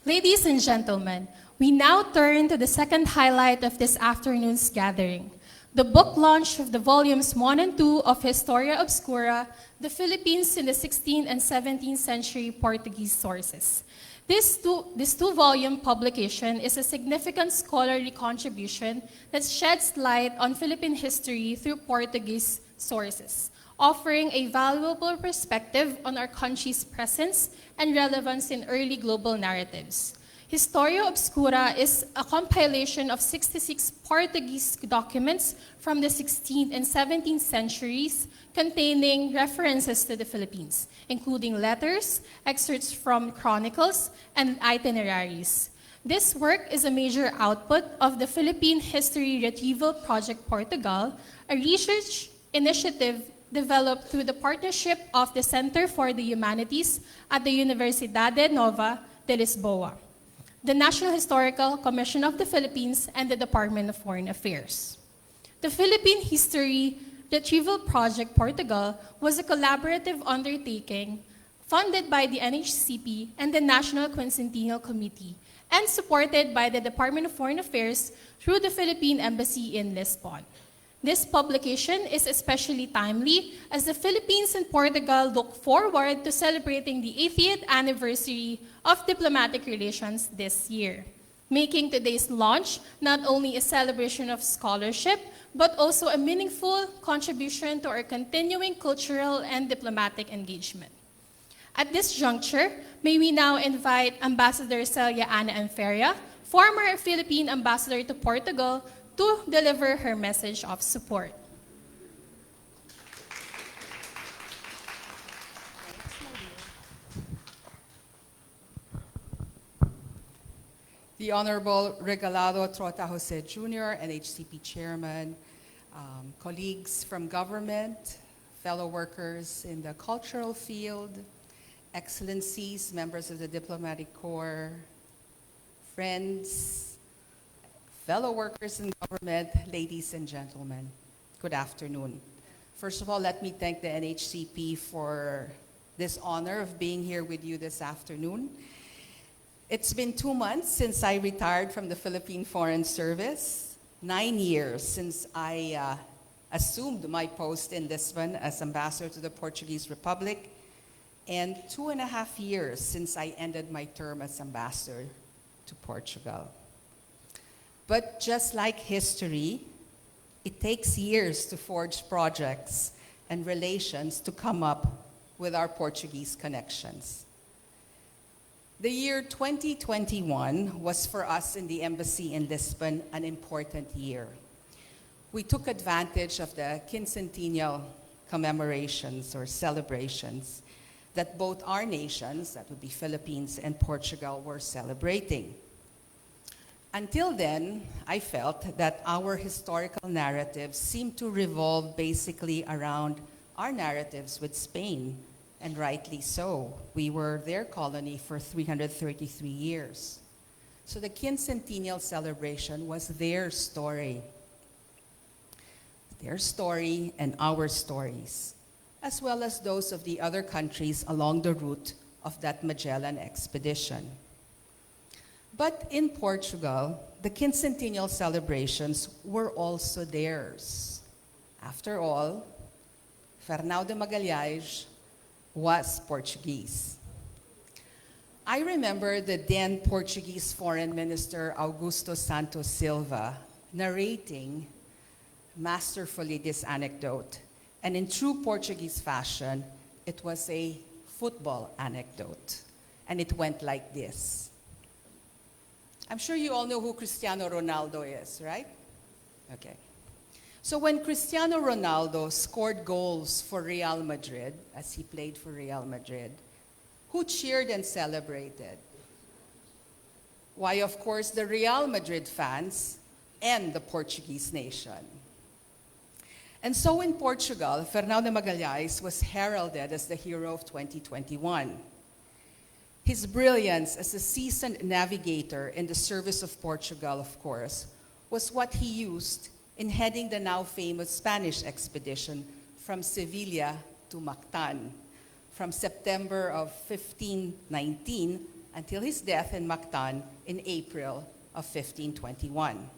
Ladies and gentlemen, we now turn to the second highlight of this afternoon's gathering, the book launch of the volumes 1 and 2 of Historia Obscura, The Philippines in the 16th and 17th Century Portuguese Sources. This two-volume publication is a significant scholarly contribution that sheds light on Philippine history through Portuguese sources, offering a valuable perspective on our country's presence and relevance in early global narratives. Historia Obscura is a compilation of 66 Portuguese documents from the 16th and 17th centuries containing references to the Philippines, including letters, excerpts from chronicles, and itineraries. This work is a major output of the Philippine History Retrieval Project Portugal, a research initiative developed through the partnership of the Center for the Humanities at the Universidade Nova de Lisboa, the National Historical Commission of the Philippines, and the Department of Foreign Affairs. The Philippine History Retrieval Project Portugal was a collaborative undertaking funded by the NHCP and the National Quincentennial Committee and supported by the Department of Foreign Affairs through the Philippine Embassy in Lisbon. This publication is especially timely as the Philippines and Portugal look forward to celebrating the 80th anniversary of diplomatic relations this year, making today's launch not only a celebration of scholarship, but also a meaningful contribution to our continuing cultural and diplomatic engagement. At this juncture, may we now invite Ambassador Celia Anna Feria, former Philippine Ambassador to Portugal, to deliver her message of support. The Honorable Regalado Trota Jose Jr., NHCP Chairman, colleagues from government, fellow workers in the cultural field, excellencies, members of the Diplomatic Corps, friends, fellow workers in government, ladies and gentlemen, good afternoon. First of all, let me thank the NHCP for this honor of being here with you this afternoon. It's been 2 months since I retired from the Philippine Foreign Service, 9 years since I assumed my post in Lisbon as Ambassador to the Portuguese Republic, and 2.5 years since I ended my term as Ambassador to Portugal. But just like history, it takes years to forge projects and relations to come up with our Portuguese connections. The year 2021 was for us in the embassy in Lisbon an important year. We took advantage of the quincentennial commemorations or celebrations that both our nations, that would be Philippines and Portugal, were celebrating. Until then, I felt that our historical narratives seemed to revolve basically around our narratives with Spain, and rightly so. We were their colony for 333 years. So the quincentennial celebration was their story and our stories, as well as those of the other countries along the route of that Magellan expedition. But in Portugal, the quincentennial celebrations were also theirs. After all, Fernão de Magalhães was Portuguese. I remember the then Portuguese Foreign Minister Augusto Santos Silva narrating masterfully this anecdote. And in true Portuguese fashion, it was a football anecdote. And it went like this. I'm sure you all know who Cristiano Ronaldo is, right? Okay. So when Cristiano Ronaldo scored goals for Real Madrid, as he played for Real Madrid, who cheered and celebrated? Why, of course, the Real Madrid fans and the Portuguese nation. And so in Portugal, Fernão de Magalhães was heralded as the hero of 2021. His brilliance as a seasoned navigator in the service of Portugal, of course, was what he used in heading the now famous Spanish expedition from Sevilla to Mactan from September of 1519 until his death in Mactan in April of 1521.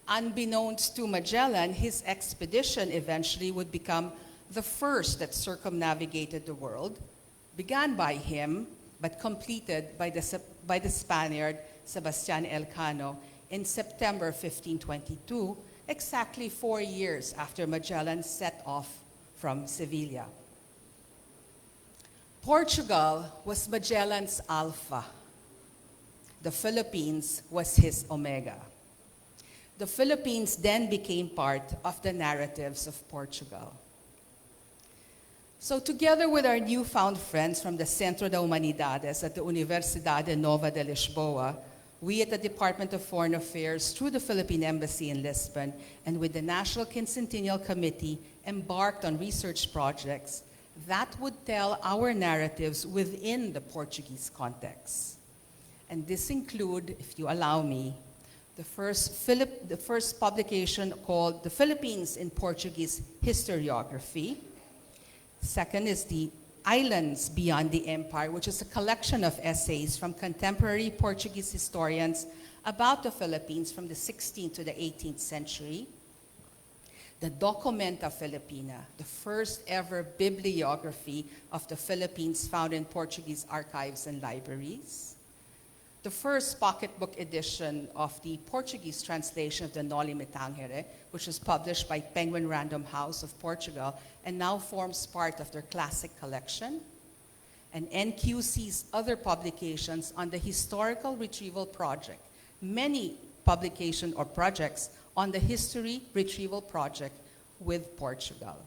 Unbeknownst to Magellan, his expedition eventually would become the first that circumnavigated the world, began by him, but completed by the Spaniard Sebastián Elcano in September 1522, exactly 4 years after Magellan set off from Sevilla. Portugal was Magellan's alpha. The Philippines was his omega. The Philippines then became part of the narratives of Portugal. So together with our newfound friends from the Centro de Humanidades at the Universidade Nova de Lisboa, we at the Department of Foreign Affairs, through the Philippine Embassy in Lisbon, and with the National Quincentennial Committee, embarked on research projects that would tell our narratives within the Portuguese context. And this include, if you allow me, the first publication called The Philippines in Portuguese Historiography. Second is the Islands Beyond the Empire, which is a collection of essays from contemporary Portuguese historians about the Philippines from the 16th to the 18th century. The Documenta Filipina, the first ever bibliography of the Philippines found in Portuguese archives and libraries. The first pocketbook edition of the Portuguese translation of the Noli Me Tangere, which was published by Penguin Random House of Portugal and now forms part of their classic collection. And NQC's other publications on the Historical Retrieval Project, many publications or projects on the History Retrieval Project with Portugal.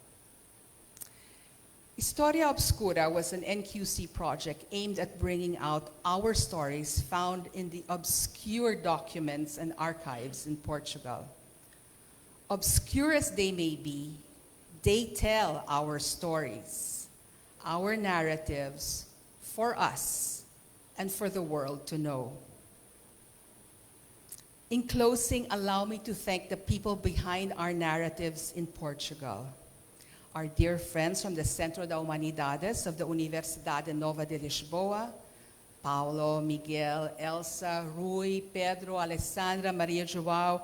Historia Obscura was an NQC project aimed at bringing out our stories found in the obscure documents and archives in Portugal. Obscure as they may be, they tell our stories, our narratives, for us and for the world to know. In closing, allow me to thank the people behind our narratives in Portugal. Our dear friends from the Centro de Humanidades of the Universidade Nova de Lisboa, Paulo, Miguel, Elsa, Rui, Pedro, Alessandra, Maria Joao,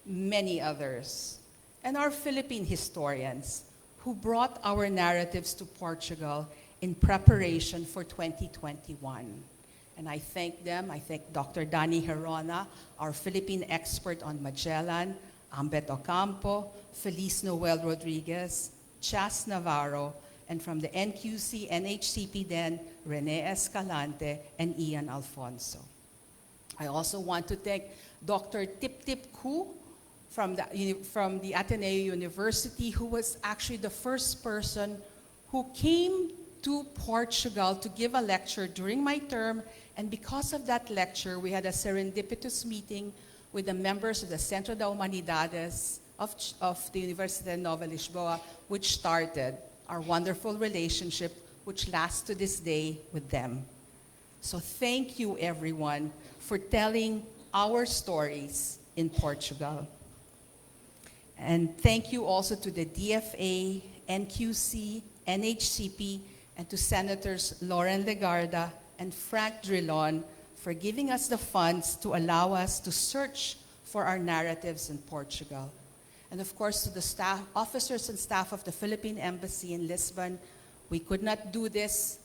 many others. And our Philippine historians who brought our narratives to Portugal in preparation for 2021. And I thank them. I thank Dr. Dani Herona, our Philippine expert on Magellan, Ambet Ocampo, Feliz Noel Rodriguez, Chas Navarro, and from the NQC, NHCP then, Rene Escalante and Ian Alfonso. I also want to thank Dr. Tip Tip Koo from the Ateneo University, who was actually the first person who came to Portugal to give a lecture during my term, and because of that lecture, we had a serendipitous meeting with the members of the Centro de Humanidades of the Universidade Nova Lisboa, which started our wonderful relationship, which lasts to this day with them. So thank you, everyone, for telling our stories in Portugal. And thank you also to the DFA, NQC, NHCP, and to Senators Lauren Legarda and Frank Drilon for giving us the funds to allow us to search for our narratives in Portugal. And of course, to the staff, officers and staff of the Philippine Embassy in Lisbon, we could not do this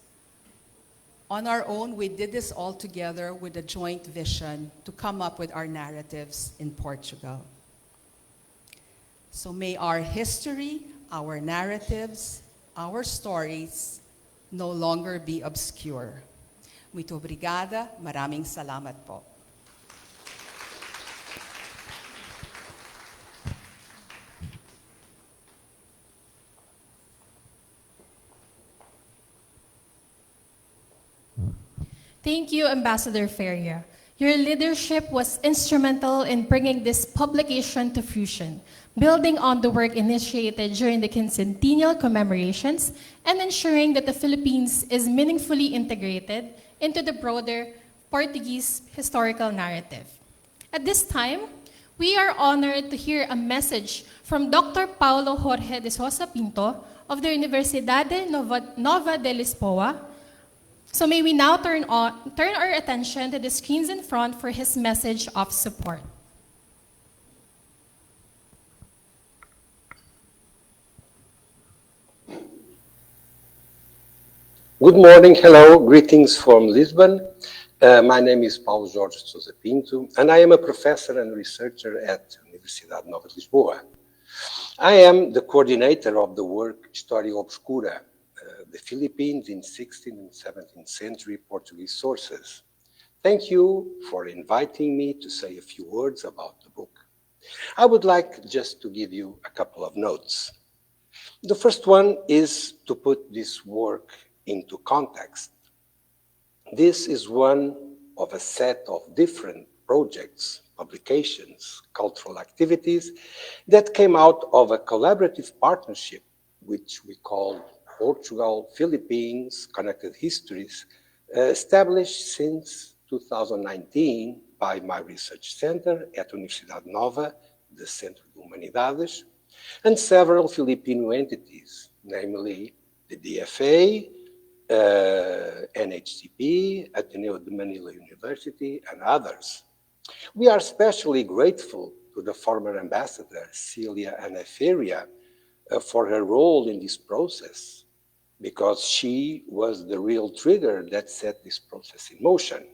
on our own. We did this all together with a joint vision to come up with our narratives in Portugal. So may our history, our narratives, our stories no longer be obscure. Muito obrigada, maraming salamat po. Thank you, Ambassador Feria. Your leadership was instrumental in bringing this publication to fruition, building on the work initiated during the quincentennial commemorations and ensuring that the Philippines is meaningfully integrated into the broader Portuguese historical narrative. At this time, we are honored to hear a message from Dr. Paulo Jorge de Sousa Pinto of the Universidade Nova de Lisboa, So may we now turn our attention to the screens in front for his message of support. Good morning, hello, greetings from Lisbon. My name is Paulo Jorge Sousa Pinto, and I am a professor and researcher at Universidade Nova de Lisboa. I am the coordinator of the work Historia Obscura, the Philippines in 16th and 17th century Portuguese sources. Thank you for inviting me to say a few words about the book. I would like just to give you a couple of notes. The first one is to put this work into context. This is one of a set of different projects, publications, cultural activities that came out of a collaborative partnership, which we call Portugal, Philippines, Connected Histories, established since 2019 by my research center at Universidade Nova, the Centro de Humanidades, and several Filipino entities, namely the DFA, NHCP, Ateneo de Manila University, and others. We are especially grateful to the former ambassador, Celia Anna Feria, for her role in this process, because she was the real trigger that set this process in motion.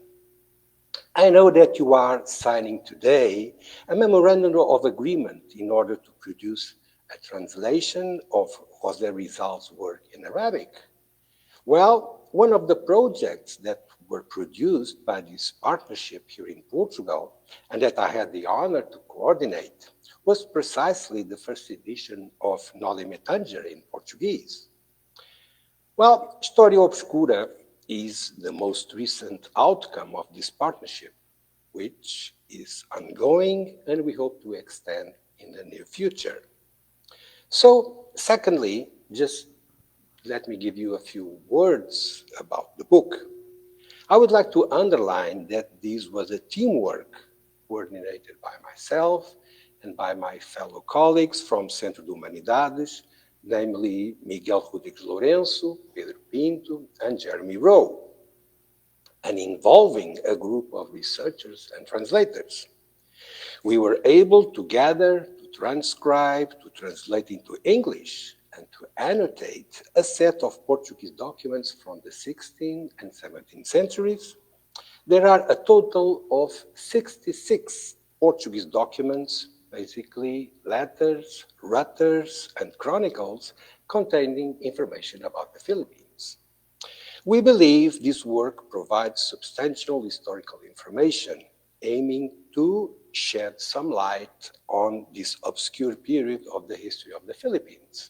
I know that you are signing today a memorandum of agreement in order to produce a translation of José Rizal's work in Arabic. Well, one of the projects that were produced by this partnership here in Portugal, and that I had the honor to coordinate, was precisely the first edition of Noli Me Tangere in Portuguese. Well, Historia Obscura is the most recent outcome of this partnership, which is ongoing and we hope to extend in the near future. So, secondly, just let me give you a few words about the book. I would like to underline that this was a teamwork coordinated by myself and by my fellow colleagues from Centro de Humanidades, namely Miguel Rodrigues Lourenço, Pedro Pinto, and Jeremy Rowe, and involving a group of researchers and translators. We were able to gather, to transcribe, to translate into English, and to annotate a set of Portuguese documents from the 16th and 17th centuries. There are a total of 66 Portuguese documents, basically letters, letters, and chronicles containing information about the Philippines. We believe this work provides substantial historical information, aiming to shed some light on this obscure period of the history of the Philippines.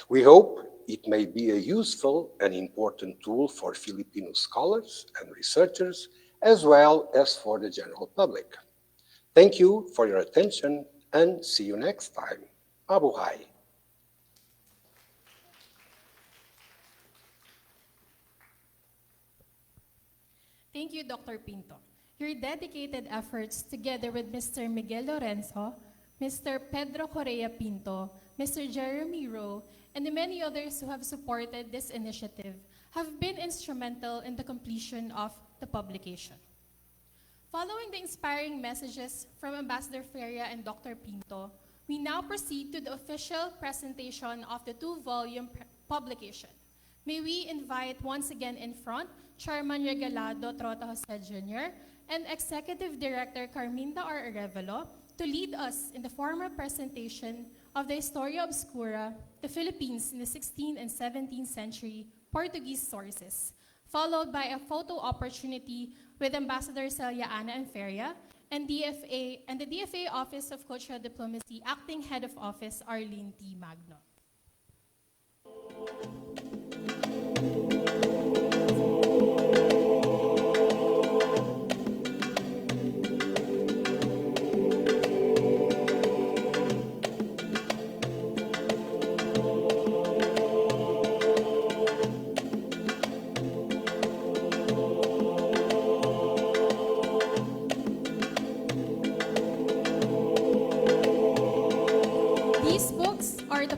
We hope it may be a useful and important tool for Filipino scholars and researchers, as well as for the general public. Thank you for your attention and see you next time. Mabuhay. Thank you, Dr. Pinto. Your dedicated efforts, together with Mr. Miguel Lorenzo, Mr. Pedro Correa Pinto, Mr. Jeremy Rowe, and the many others who have supported this initiative, have been instrumental in the completion of the publication. Following the inspiring messages from Ambassador Feria and Dr. Pinto, we now proceed to the official presentation of the two-volume publication. May we invite once again in front Chairman Regalado Trota Jose Jr. and Executive Director Carminda R. Arevalo to lead us in the formal presentation of the Historia Obscura, the Philippines in the 16th and 17th century Portuguese sources, followed by a photo opportunity with Ambassador Celia Anna Feria and the DFA Office of Cultural Diplomacy Acting Head of Office Arlene T. Magno.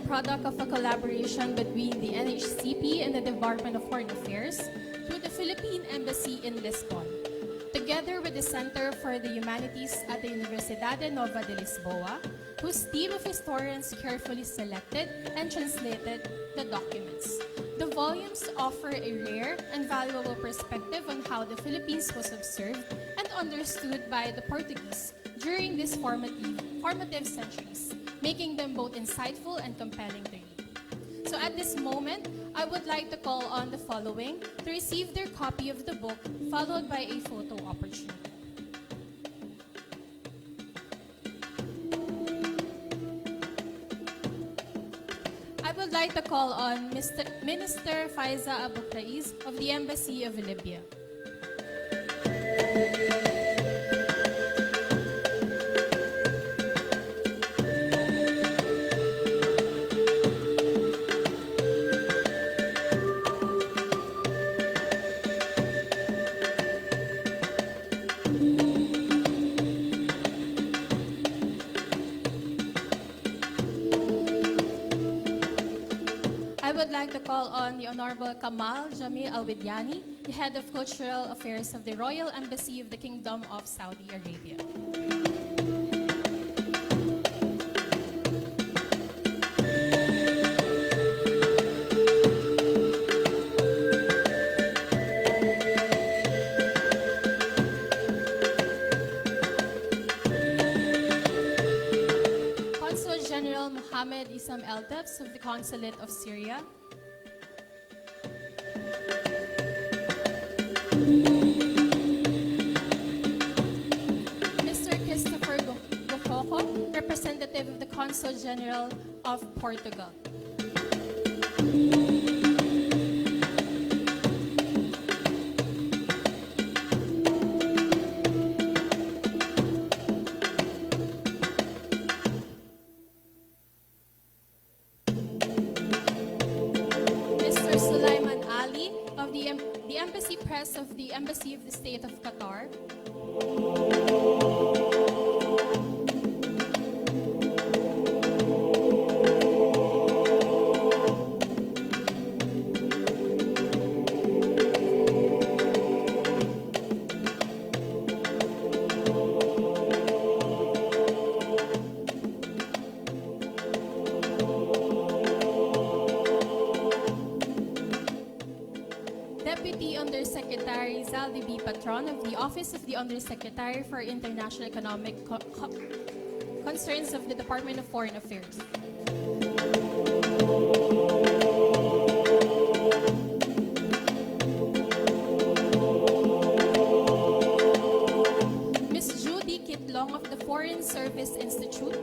Product of a collaboration between the NHCP and the Department of Foreign Affairs through the Philippine Embassy in Lisbon, together with the Center for the Humanities at the Universidad Nova de Lisboa, whose team of historians carefully selected and translated the documents. The volumes offer a rare and valuable perspective on how the Philippines was observed and understood by the Portuguese during these formative centuries, making them both insightful and compelling to read. So at this moment, I would like to call on the following to receive their copy of the book, followed by a photo opportunity. I would like to call on Minister Faiza Abukrais of the Embassy of Libya. I would like to call on the Honorable Kamal Jamil Alwidyani, the Head of Cultural Affairs of the Royal Embassy of the Kingdom of Saudi Arabia. Consul General Mohammed Isam Eltefs of the Consulate of Syria. Mr. Christopher Gojoco, representative of the Consul General of Portugal. Mr. Sulaiman Ali of the Embassy Press of the Embassy of the State of Qatar. Deputy Undersecretary Zaldi B. Patron of the Office of the Undersecretary for International Economic Concerns of the Department of Foreign Affairs. Ms. Judy Kitlong of the Foreign Service Institute.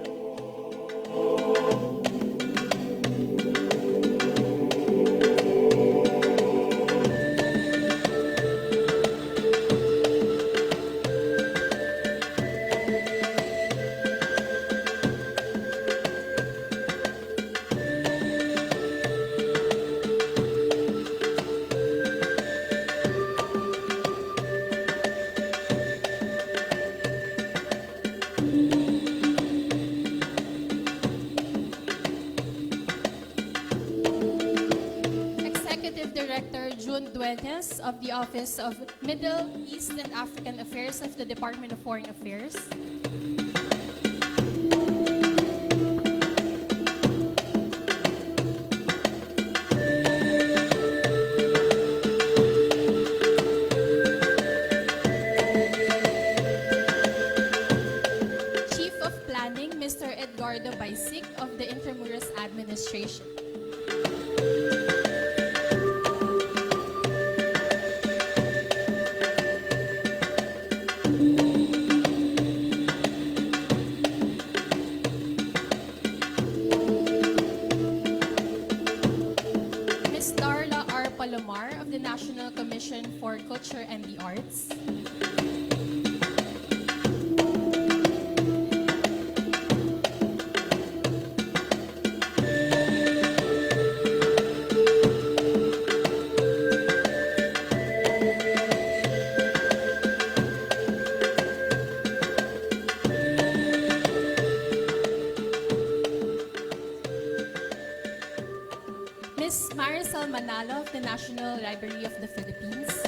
Executive Director June Dueñas of the Office of Middle East and African Affairs of the Department of Foreign Affairs. Chief of Planning, Mr. Edgardo Baisic of the Intramuros Administration. Ms. Darla R. Palomar of the National Commission for Culture and the Arts. of the National Library of the Philippines.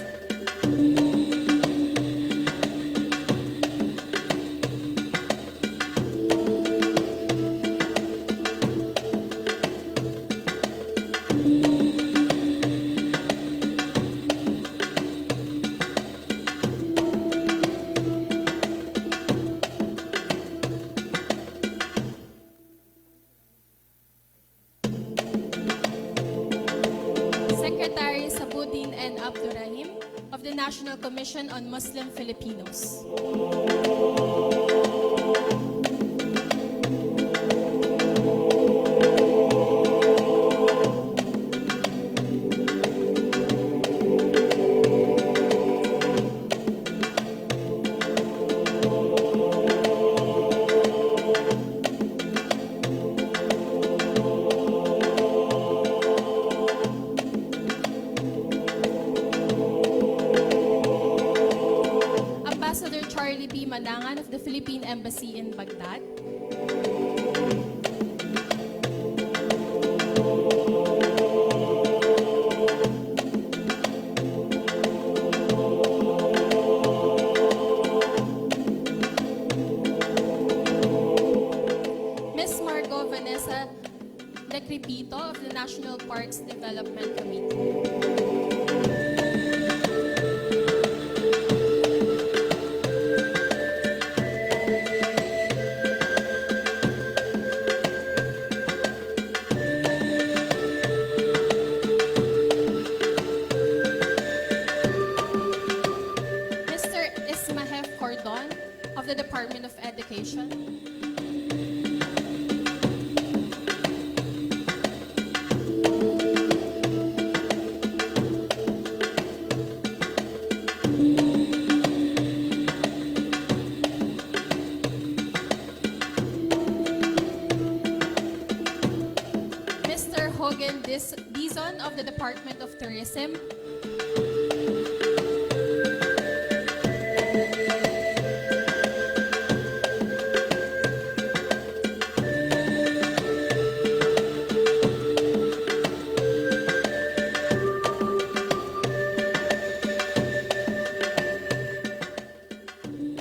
Secretary Sabuddin and Abdurrahim of the National Commission on Muslim Filipinos. Ambassador Charlie P. Manangan of the Philippine Embassy in Baghdad. Ms. Margot Vanessa Decrepito of the National Parks Development Committee. Mr. Ismahef Cordon of the Department of Education. Mr. Hogan Dizon of the Department of Tourism.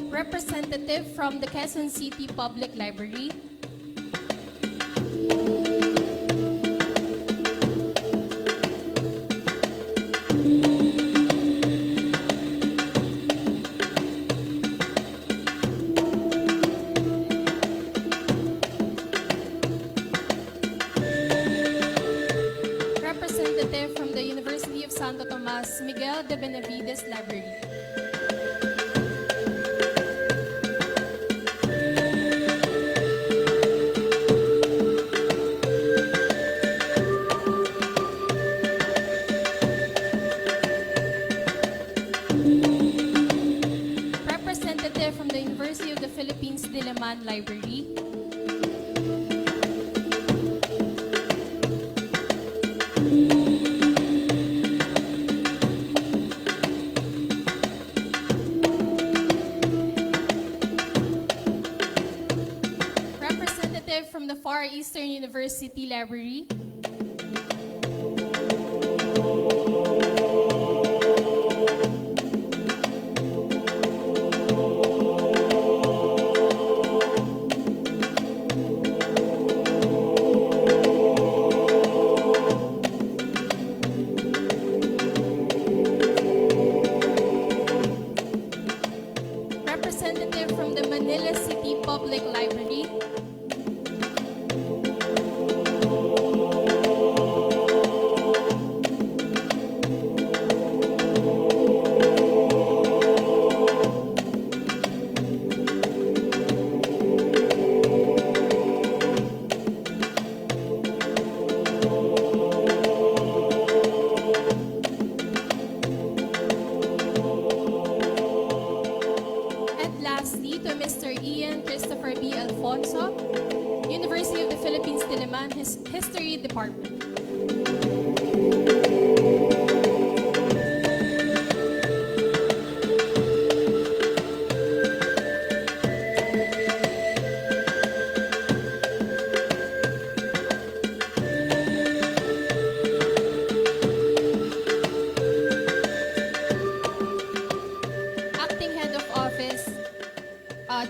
Representative from the Quezon City Public Library. Representative from the University of Santo Tomas, Miguel de Benavides Library. Representative from the University of the Philippines, Diliman Library. Representative from the Far Eastern University Library. Representative from the Manila City Public Library. And lastly, to Mr. Ian Christopher B. Alfonso, University of the Philippines, Diliman, History Department.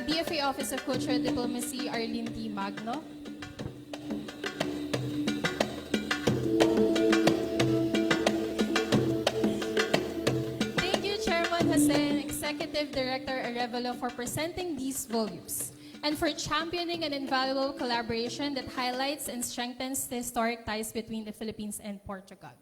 BFA Office of Cultural Diplomacy, Arlene T. Magno. Thank you, Chairman Jose and Executive Director Arevalo for presenting these volumes and for championing an invaluable collaboration that highlights and strengthens the historic ties between the Philippines and Portugal.